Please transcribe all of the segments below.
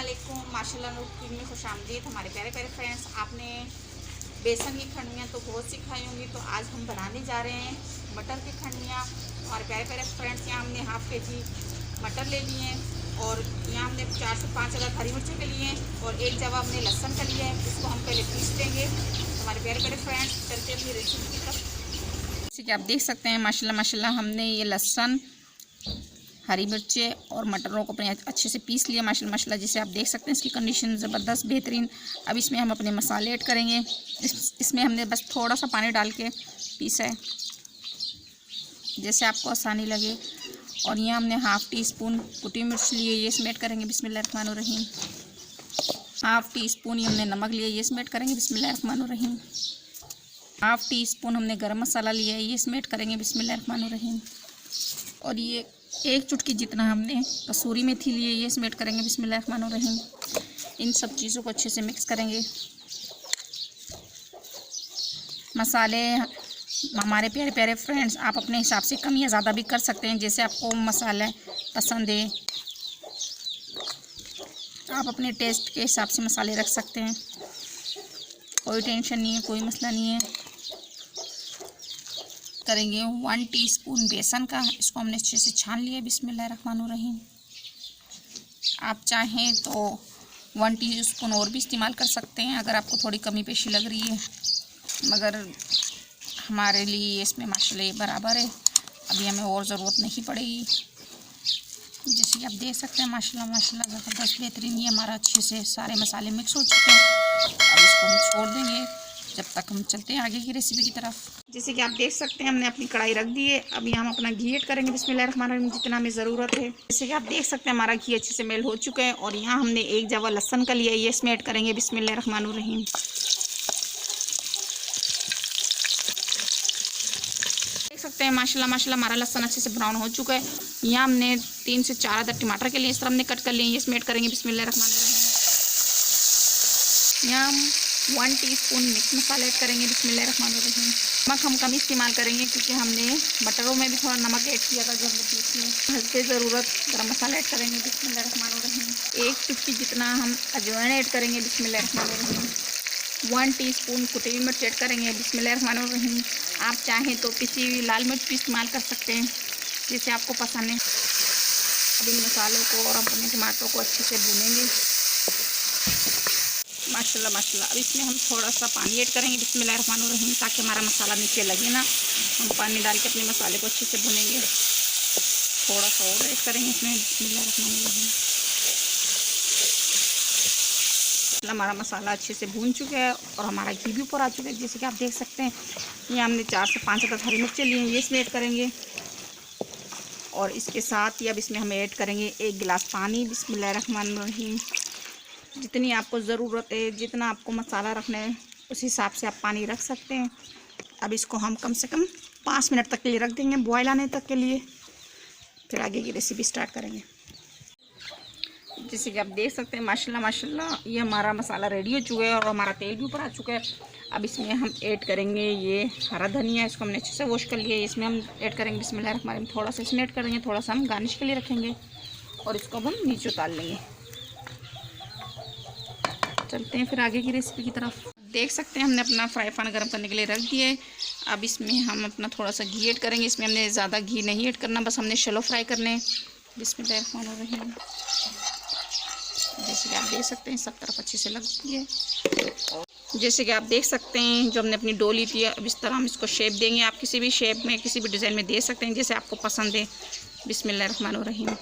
वालेकुम। माशाल्लाह नूर कुकिंग में खुशामदीद हमारे प्यारे प्यारे फ्रेंड्स। आपने बेसन की खंडवियाँ तो बहुत सी खाई होंगी, तो आज हम बनाने जा रहे हैं मटर की खंडवियाँ। हमारे प्यारे प्यारे फ्रेंड्स, यहाँ हमने हाफ़ के जी मटर ले लिए हैं और यहाँ हमने 4 से 5 अदद हरी मिर्चों के लिए और एक जवा हमने लहसुन का लिया है। इसको हम पहले पीस देंगे। हमारे प्यारे प्यारे फ्रेंड्स, चलते अपनी रेसिपी की तरफ। जैसे कि आप देख सकते हैं माशाल्लाह माशाल्लाह हमने ये लहसुन, हरी मिर्चें और मटरों को अपने अच्छे से पीस लिया माशाल्लाह माशाल्लाह। जैसे आप देख सकते हैं इसकी कंडीशन ज़बरदस्त बेहतरीन। अब इसमें हम अपने मसाले ऐड करेंगे। इसमें हमने बस थोड़ा सा पानी डाल के पीसा है, जैसे आपको आसानी लगे। और यहाँ हमने हाफ़ टी स्पून कुटी मिर्च लिए, ये इसमें ऐड करेंगे बिस्मिल्लाहिर्रहमानिर्रहीम। हाफ़ टी स्पून ये हमने नमक लिया, ये इसमें ऐड करेंगे बिस्मिल्लाहिर्रहमानिर्रहीम। हाफ़ टी स्पून हमने गरम मसाला लिया है, ये इसमें ऐड करेंगे बिस्मिल्लाहिर्रहमानिर्रहीम। और ये एक चुटकी जितना हमने कसूरी मेथी ली है, ये इसमें ऐड करेंगे बिस्मिल्लाहिर्रहमानिर्रहीम। इन सब चीज़ों को अच्छे से मिक्स करेंगे। मसाले हमारे प्यारे प्यारे फ्रेंड्स, आप अपने हिसाब से कम या ज़्यादा भी कर सकते हैं, जैसे आपको मसाला पसंद है। आप अपने टेस्ट के हिसाब से मसाले रख सकते हैं, कोई टेंशन नहीं है, कोई मसला नहीं है। करेंगे 1 टीस्पून बेसन का, इसको हमने अच्छे से छान लिया बिस्मिल्लाहिर्रहमानिर्रहीम। आप चाहें तो 1 टीस्पून और भी इस्तेमाल कर सकते हैं अगर आपको थोड़ी कमी पेशी लग रही है, मगर हमारे लिए इसमें माशाल्लाह बराबर है, अभी हमें और ज़रूरत नहीं पड़ेगी। जैसे कि आप देख सकते हैं माशाल्लाह माशाल्लाह ज़बरदस्त बेहतरीन ये हमारा अच्छे से सारे मसाले मिक्स हो चुके हैं। अब इसको हम छोड़ देंगे जब तक हम चलते हैं आगे की रेसिपी की तरफ। जैसे कि आप देख सकते हैं हमने अपनी कढ़ाई रख दी है। अब यहाँ हम अपना घी ऐड करेंगे बिस्मिल्लाहिर्रहमानिर्रहीम, जितना हमें ज़रूरत है। जैसे कि आप देख सकते हैं हमारा घी अच्छे से मेल्ट हो चुका है और यहाँ हमने एक जवा लहसुन का लिया है, ये इसमें ऐड करेंगे बिस्मिल्लाहिर्रहमानिर्रहीम। देख सकते हैं माशाल्लाह माशाल्लाह हमारा लहसुन अच्छे से ब्राउन हो चुका है। यहाँ हमने 3 से 4 अदद टमाटर के लिए इस तरह हमने कट कर लिए, ये इसमें ऐड करेंगे बिस्मिल्लाहिर्रहमानिर्रहीम। यहाँ हम 1 टीस्पून मिक्स मसाला ऐड करेंगे बिस्मिल्लाहिर्रहमानिर्रहीम। नमक हम कम इस्तेमाल करेंगे क्योंकि हमने मटरों में भी थोड़ा नमक ऐड किया था जब हमने पीस में। हल्के ज़रूरत गरम मसाला ऐड करेंगे बिस्मिल्लाहिर्रहमानिर्रहीम। 1 चुटकी जितना हम अजवाइन ऐड करेंगे बिस्मिल्लाहिर्रहमानिर्रहीम। 1 टीस्पून कुटी हुई मिर्च ऐड करेंगे बिस्मिल्लाहिर्रहमानिर्रहीम। आप चाहें तो पिसी हुई लाल मिर्च भी इस्तेमाल कर सकते हैं, जैसे आपको पसंद है। अब इन मसालों को और अपने टमाटरों को अच्छे से भूनेंगे माशाल्लाह माशाल्लाह। अब इसमें हम थोड़ा सा पानी ऐड करेंगे बिस्मिल्लाहिर्रहमानिर्रहीम, ताकि हमारा मसाला नीचे लगे ना। हम पानी डाल के अपने मसाले को अच्छे से भूनेंगे। थोड़ा सा और ऐड करेंगे इसमें बिस्मिल्लाहिर्रहमानिर्रहीम। हमारा मसाला अच्छे से भून चुका है और हमारा घी भी ऊपर आ चुका है। जैसे कि आप देख सकते हैं ये हमने 4 से 5 अदद हरी मिर्चें लिए हैं, ये इसमें ऐड करेंगे। और इसके साथ ही अब इसमें हम ऐड करेंगे 1 गिलास पानी बिस्मिल्लाहिर्रहमानिर्रहीम। जितनी आपको ज़रूरत है, जितना आपको मसाला रखना है उस हिसाब से आप पानी रख सकते हैं। अब इसको हम कम से कम 5 मिनट तक के लिए रख देंगे, बॉयल आने तक के लिए। फिर आगे की रेसिपी स्टार्ट करेंगे। जैसे कि आप देख सकते हैं माशाल्लाह माशाल्लाह ये हमारा मसाला रेडी हो चुका है और हमारा तेल भी ऊपर आ चुका है। अब इसमें हम ऐड करेंगे ये हरा धनिया, इसको हमने अच्छे से वॉश कर लिया है, इसमें हम ऐड करेंगे बिस्मिल्लाहिर्रहमानिर्रहीम। थोड़ा सा इसमें ऐड करेंगे, थोड़ा सा हम गार्निश के लिए रखेंगे और इसको अब हम नीचे उतार लेंगे। चलते हैं फिर आगे की रेसिपी की तरफ। देख सकते हैं हमने अपना फ्राई पैन गर्म करने के लिए रख दिया है। अब इसमें हम अपना थोड़ा सा घी ऐड करेंगे। इसमें हमने ज़्यादा घी नहीं ऐड करना, बस हमने शैलो फ्राई करने हैं बिस्मिल्लाहिर्रहमानिर्रहीम। जैसे कि आप देख सकते हैं सब तरफ अच्छे से लग गई है। और जैसे कि आप देख सकते हैं जो हमने अपनी डो ली थी, अब इस तरह हम इसको शेप देंगे। आप किसी भी शेप में, किसी भी डिज़ाइन में दे सकते हैं जैसे आपको पसंद है बिस्मिल्लाहिर्रहमानिर्रहीम।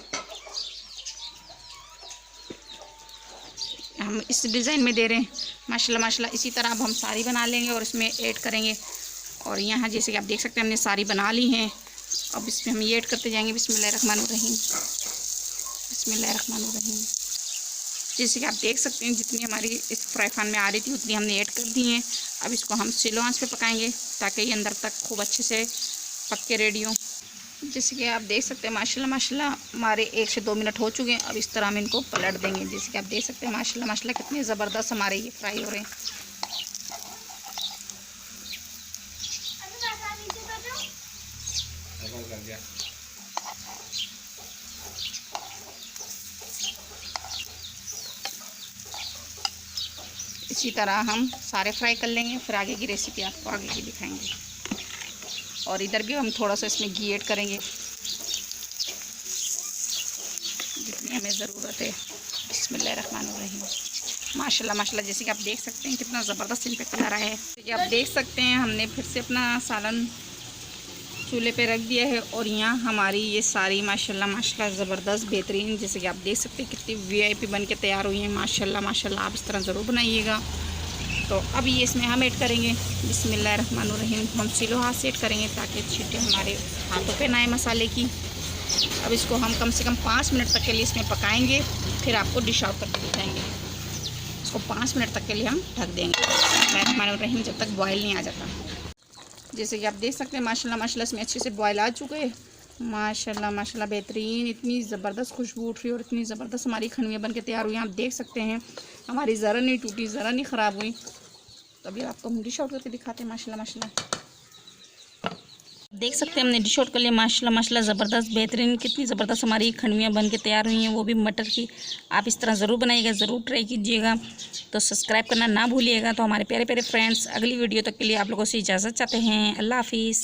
हम इस डिज़ाइन में दे रहे हैं माशाल्लाह माशाल्लाह। इसी तरह अब हम सारी बना लेंगे और इसमें ऐड करेंगे। और यहाँ जैसे कि आप देख सकते हैं हमने सारी बना ली हैं। अब इसमें हम ये ऐड करते जाएंगे बिस्मिल्लाहिर्रहमानिर्रहीम बिस्मिल्लाहिर्रहमानिर्रहीम। जैसे कि आप देख सकते हैं जितनी हमारी इस फ्राई पैन में आ रही थी उतनी हमने ऐड कर दी हैं। अब इसको हम स्लो आंच पे पकाएंगे ताकि ये अंदर तक खूब अच्छे से पक के रेडी हो। जैसे कि आप देख सकते हैं माशाल्लाह माशाल्लाह हमारे 1 से 2 मिनट हो चुके हैं। अब इस तरह हम इनको पलट देंगे। जैसे कि आप देख सकते हैं माशाल्लाह माशाल्लाह कितने ज़बरदस्त हमारे ये फ्राई हो रहे हैं। इसी तरह हम सारे फ्राई कर लेंगे, फिर आगे की रेसिपी आपको आगे की दिखाएंगे। और इधर भी हम थोड़ा सा इसमें घी ऐड करेंगे जितनी हमें ज़रूरत है। बिस्मिल्लाहिर्रहमानिर्रहीम। माशाल्लाह माशाल्लाह, जैसे कि आप देख सकते हैं कितना ज़बरदस्त इन पे कलर आया है। जैसे कि आप देख सकते हैं हमने फिर से अपना सालन चूल्हे पे रख दिया है और यहाँ हमारी ये सारी माशाल्लाह माशाल्लाह ज़बरदस्त बेहतरीन, जैसे कि आप देख सकते हैं कितनी VIP बन के तैयार हुई है। माशाल्लाह माशाल्लाह, आप इस तरह ज़रूर बनाइएगा। तो अब ये इसमें हम ऐड करेंगे बिस्मिल्लाहिर्रहमानिर्रहीम। हम स्लो हाथ से ऐड करेंगे ताकि छींटे हमारे हाथों पे ना आए मसाले की। अब इसको हम कम से कम 5 मिनट तक के लिए इसमें पकाएंगे, फिर आपको डिश आउट करके दिखाएंगे। इसको 5 मिनट तक के लिए हम ढक देंगे बिस्मिल्लाहिर्रहमानिर्रहीम, जब तक बॉयल नहीं आ जाता। जैसे कि आप देख सकते हैं माशाल्लाह माशाल्लाह इसमें अच्छे से बॉयल आ चुके हैं। माशाल्लाह माशाल्लाह बेहतरीन, इतनी ज़बरदस्त खुशबू उठ रही है और इतनी ज़बरदस्त हमारी खंडवियाँ बन के तैयार हुई हैं। आप देख सकते हैं हमारी ज़रा नहीं टूटी, ज़रा नहीं ख़राब हुई। तो अभी आपको हम डिश आउट करके दिखाते हैं। माशाल्लाह माशाल्लाह देख सकते हैं हमने डिश आउट कर लिया। माशाल्लाह माशाल्लाह ज़बरदस्त बेहतरीन, कितनी ज़बरदस्त हमारी खंडवियाँ बन के तैयार हुई हैं, वो भी मटर की। आप इस तरह ज़रूर बनाइएगा, ज़रूर ट्राई कीजिएगा। तो सब्सक्राइब करना ना भूलिएगा। तो हमारे प्यारे प्यारे फ्रेंड्स, अगली वीडियो तक के लिए आप लोगों से इजाज़त चाहते हैं। अल्लाह हाफिज़।